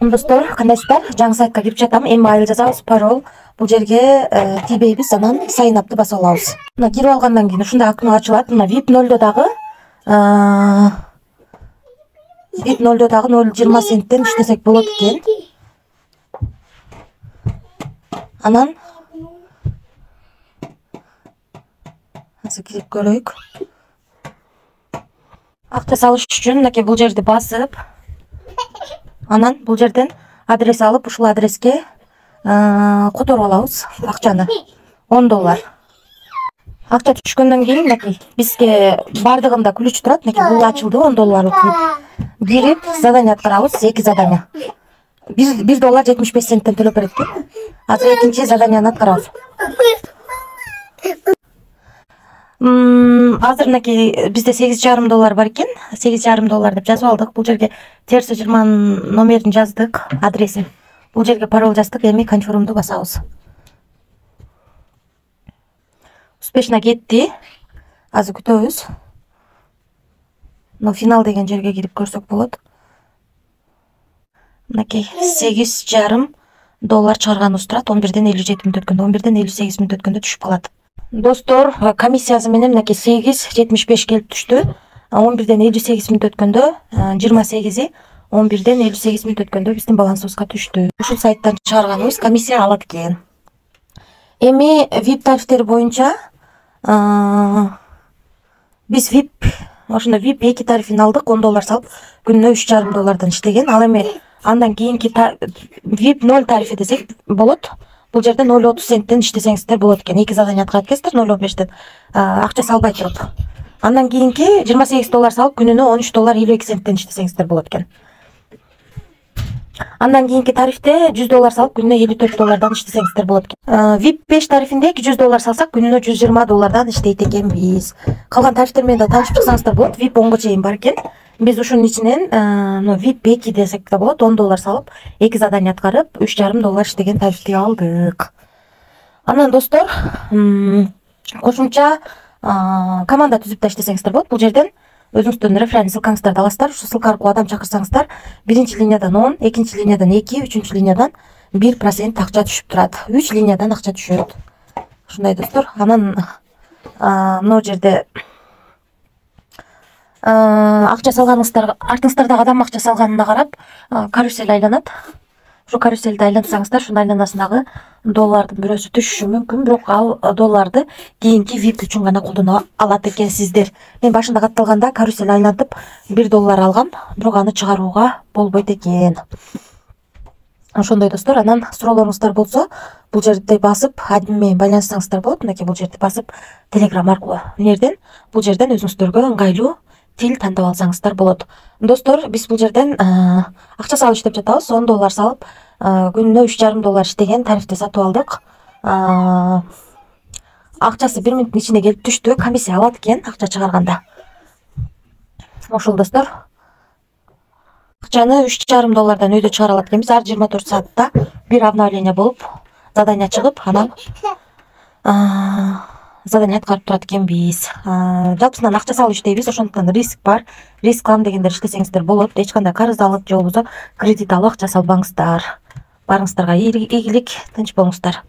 Достор, кандайсыздар? Жаңы сайтка кирип жатам. Email жазабыз, пароль. Бул жерге тийбейбиз, анан sign up'ты басып алабыз. Мына кирип алгандан кийин ушундай окно ачылат. Мына VIP 0 дагы VIP 0 дагы 0,20 центтен иштесек болот экен. Анан азыр кирип көрөйүк. Акча салыш үчүн мынакей бул жерди басып, анан бул жерден адрес алып, ушул адреске которуп алабыз акчаны. $10. Акча түшкөндөн кийин мынакей бизге бардыгында ключ турат. Мынакей бул ачылды, $10 кирип задание аткарабыз. 2 задание. $1.75 төлөп берет экен. Азыр экинчи заданияны аткарабыз. Азыр мынакей бизде $8,5 бар экен. $8,5 деп жазып алдык. Бул жерге терс жырманын номерин жаздык, адресин. Бул жерге пароль жаздык. Эми конфирмду басабыз. Успешно кетти. Азыр күтөбүз. Но финал деген жерге кирип көрсөк болот. Мынакей $8,5 чыгарганыбыз турат. 11ден 57 мүнөт өткөндө, 11ден 58 мүнөт өткөндө түшүп калат. Достор, комиссиясы менен мынакей 8,75 келип түштү. 11ден 58 мүнөт өткөндө 28 11ден 58 мүнөт өткөндө биздин балансыбызга түштү. Ушул сайттан чыгарганыбыз комиссия алат экен. Эми VIP тарифтери боюнча биз VIP ошондо VIP 2 тарифин алдык, $10 салып, күнүнө $3,5 иштеген. Ал эми андан кийинки VIP 0 тарифи десек болот. Бул жерде 0,30 центтен иштесеңиздер болот экен. 2 задание аткарат экенсиздер 0,15тен. Акча салбай туруп. Андан кийинки $28 салып, күнүнө $13.52 иштесеңиздер болот экен. Андан кийинки тарифте $100 салып, күнүнө $54 иштесеңиздер болот экен. VIP 5 тарифинде $100 салсак, күнүнө $120 иштейт экенбиз. Калган тарифтер менен да таанышып чыксаңыздар болот. VIP 10го чейин бар экен. Биз ушунун ичинен VIP 2 десек да болот. $10 салып, 2 задание аткарып, $3,5 иштеген тарифти алдык. Анан достор, кошумча команда түзүп да иштесеңиздер болот. Бул жерден өзүңүздүн референс ссылкаңыздарды аласыздар. Ушул ссылка аркылуу адам чакырсаңыздар, биринчи линиядан 10, экинчи линиядан 2, үчүнчү линиядан 1% акча түшүп турат. 3 линиядан акча түшөт. Ушундай достор. Анан могу жерде акча салганыңыздар, артыңыздардагы адам акча салганына карап, карусель айланат. Ошо каруселди айлантсаңыздар, ушунун айланасындагы доллардын бирөөсү түшүшү мүмкүн, бирок ал долларды кийинки VIP үчүн гана колдоно алат экенсиздер. Мен башында катталганда карусель айлантып $1 алгам, бирок аны чыгарууга болбойт экен. Ошондой достор. Анан суроолоруңуздар болсо, бул жерди басып, админ менен байланыссаңыздар болот. Мынакей бул жерди басып, Telegram аркылуу бул жерден өзүңүздөргө ыңгайлуу тил тандап алсаңыздар болот. Достор, биз бул жерден акча салып иштеп жатабыз. $10 салып, күнүнө $3,5 иштеген тарифти сатып алдык. Акчасы 1 мүнөттүн ичинде келип түштү. Комиссия алат экен акча чыгарганда. Ошол достор. Акчаны $3,5 өйдө чыгара алат экенбиз. Ар 24 саатта бир обновление болуп, задание чыгып, анан задание аткарып турат экенбиз. Жалпысынан акча салып иштейбиз, ошондуктан риск бар. Риск алам дегендер иштесеңиздер болот. Эч кандай карыз алып, же болбосо кредит алып акча салбаңыздар. Барыңыздарга ийгилик, тынч болуңуздар.